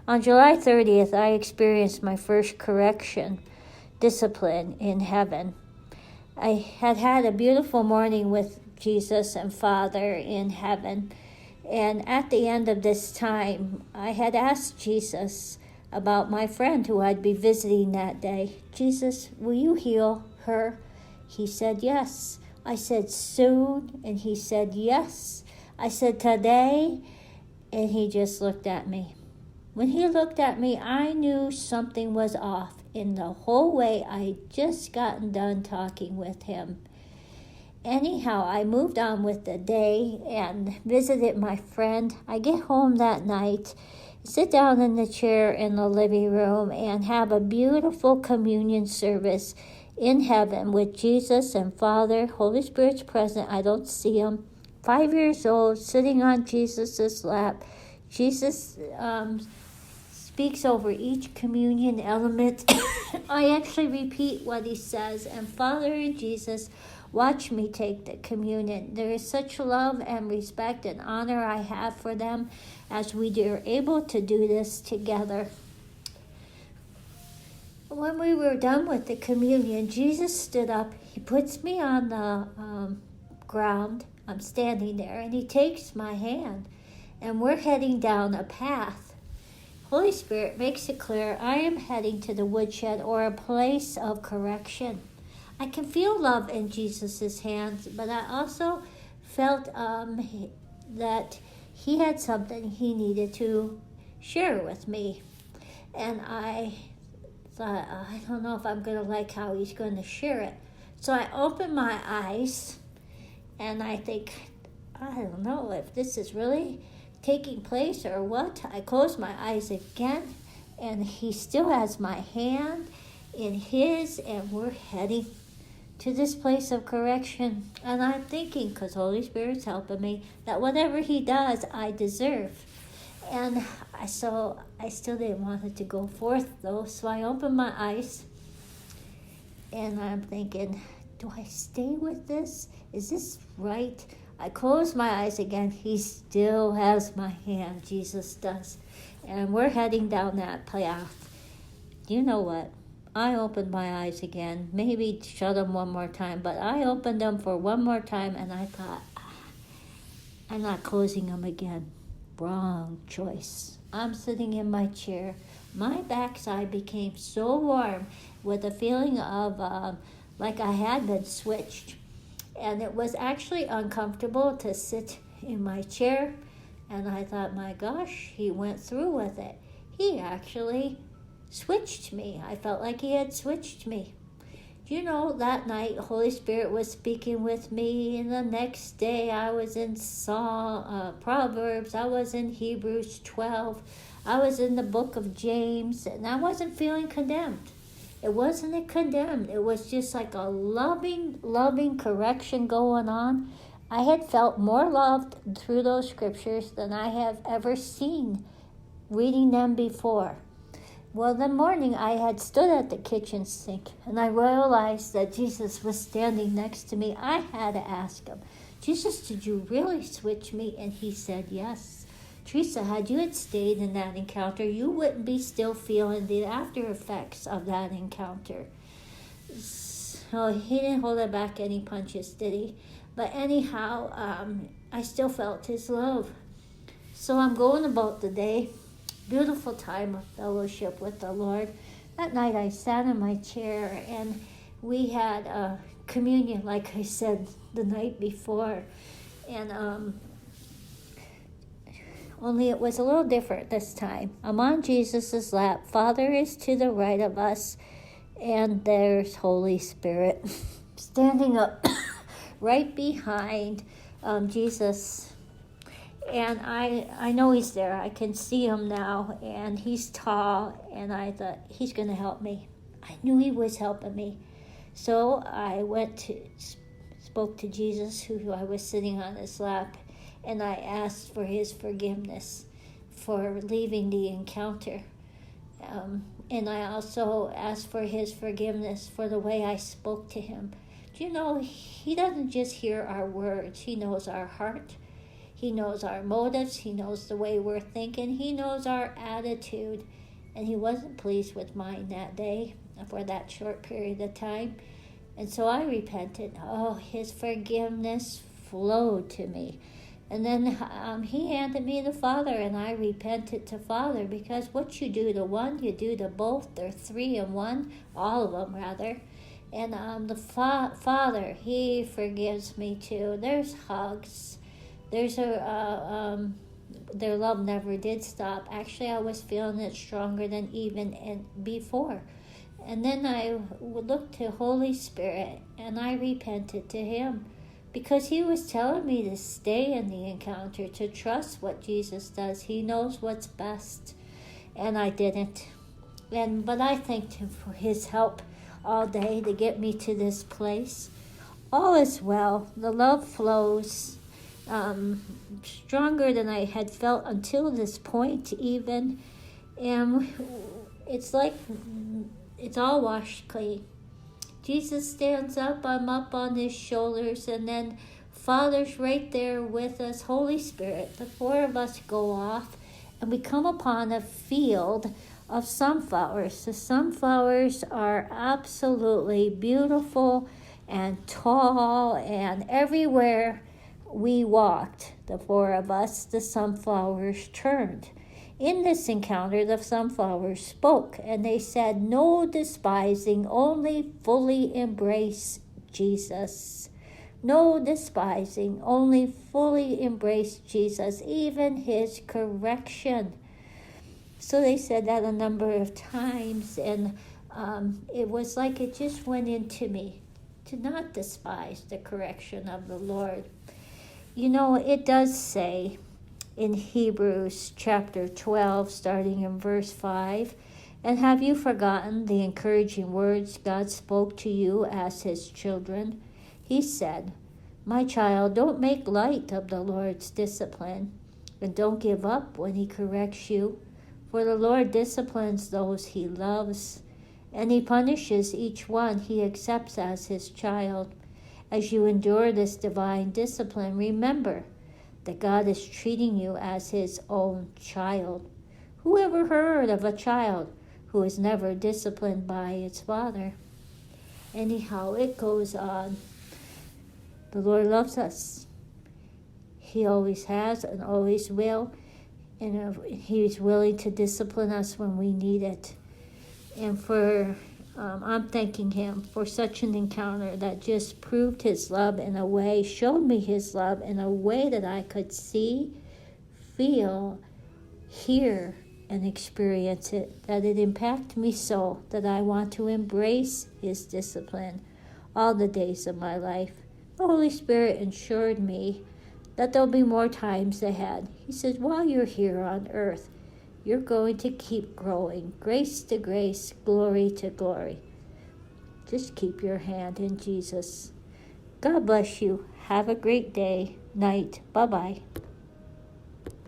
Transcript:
On July 30th, I experienced my first correction discipline in heaven. I had had a beautiful morning with Jesus and Father in heaven. And at the end of this time, I had asked Jesus about my friend who I'd be visiting that day. Jesus, will you heal her? He said, yes. I said, soon? And he said, yes. I said, today? And he just looked at me. When he looked at me, I knew something was off in the whole way I'd just gotten done talking with him. Anyhow, I moved on with the day and visited my friend. I get home that night, sit down in the chair in the living room, and have a beautiful communion service in heaven with Jesus and Father. Holy Spirit's present. I don't see him. 5 years old, sitting on Jesus' lap. Jesus speaks over each communion element. I actually repeat what he says. And Father and Jesus, watch me take the communion. There is such love and respect and honor I have for them as we are able to do this together. When we were done with the communion, Jesus stood up. He puts me on the ground. I'm standing there, and he takes my hand, and we're heading down a path. Holy Spirit makes it clear I am heading to the woodshed, or a place of correction. I can feel love in Jesus' hands, but I also felt that he had something he needed to share with me. And I thought, I don't know if I'm going to like how he's going to share it. So I opened my eyes, and I think, I don't know if this is really taking place or what. I closed my eyes again, and he still has my hand in his, and we're heading to this place of correction. And I'm thinking, because Holy Spirit's helping me, that whatever he does, I deserve. And I still didn't want it to go forth, though, so I opened my eyes, and I'm thinking, do I stay with this? Is this right? I close my eyes again. He still has my hand, Jesus does. And we're heading down that path. You know what? I opened my eyes again, maybe shut them one more time, but I opened them for one more time, and I thought, I'm not closing them again. Wrong choice. I'm sitting in my chair. My backside became so warm with a feeling of like I had been switched. And it was actually uncomfortable to sit in my chair. And I thought, my gosh, he went through with it. He actually switched me. I felt like he had switched me. You know, that night, Holy Spirit was speaking with me, and the next day I was in Proverbs, I was in Hebrews 12, I was in the book of James, and I wasn't feeling condemned. It wasn't condemned. It was just like a loving correction going on. I had felt more loved through those scriptures than I have ever seen reading them before. Well, the morning I had stood at the kitchen sink, and I realized that Jesus was standing next to me. I had to ask him, Jesus, did you really switch me? And he said, yes. Teresa, had you had stayed in that encounter, you wouldn't be still feeling the after effects of that encounter. So he didn't hold it back any punches, did he? But anyhow, I still felt his love. So I'm going about the day. Beautiful time of fellowship with the Lord. That night I sat in my chair, and we had a communion, like I said, the night before. And only it was a little different this time. I'm on Jesus' lap. Father is to the right of us, and there's Holy Spirit standing up right behind Jesus. And I know he's there. I can see him now, and he's tall, and I thought, he's going to help me. I knew he was helping me. So I spoke to Jesus, who I was sitting on his lap, and I asked for his forgiveness for leaving the encounter. And I also asked for his forgiveness for the way I spoke to him. Do you know, he doesn't just hear our words. He knows our heart. He knows our motives. He knows the way we're thinking. He knows our attitude. And he wasn't pleased with mine that day for that short period of time. And so I repented. Oh, his forgiveness flowed to me. And then he handed me the Father, and I repented to Father, because what you do to one, you do to both. They're three in one, all of them rather. And the Father, he forgives me too. There's hugs. There's their love never did stop. Actually, I was feeling it stronger than even before. And then I looked to Holy Spirit, and I repented to him, because he was telling me to stay in the encounter, to trust what Jesus does. He knows what's best. And I didn't. But I thanked him for his help all day to get me to this place. All is well. The love flows stronger than I had felt until this point even. And it's like it's all washed clean. Jesus stands up, I'm up on his shoulders, and then Father's right there with us, Holy Spirit. The four of us go off, and we come upon a field of sunflowers. The sunflowers are absolutely beautiful and tall, and everywhere we walked, the four of us, the sunflowers turned. In this encounter, the sunflowers spoke, and they said, "No despising, only fully embrace Jesus. No despising, only fully embrace Jesus, even his correction." So they said that a number of times, and it was like it just went into me to not despise the correction of the Lord. You know, it does say in Hebrews chapter 12, starting in verse 5, "And have you forgotten the encouraging words God spoke to you as his children? He said, 'My child, don't make light of the Lord's discipline, and don't give up when he corrects you. For the Lord disciplines those he loves, and he punishes each one he accepts as his child. As you endure this divine discipline, remember that God is treating you as his own child. Who ever heard of a child who is never disciplined by its father?'" Anyhow, it goes on. The Lord loves us. He always has and always will. And he's willing to discipline us when we need it. And I'm thanking him for such an encounter that just proved his love in a way, showed me his love in a way that I could see, feel, hear, and experience it, that it impacted me so that I want to embrace his discipline all the days of my life. The Holy Spirit assured me that there'll be more times ahead. He says, while you're here on earth, you're going to keep growing, grace to grace, glory to glory. Just keep your hand in Jesus. God bless you. Have a great day, night. Bye-bye.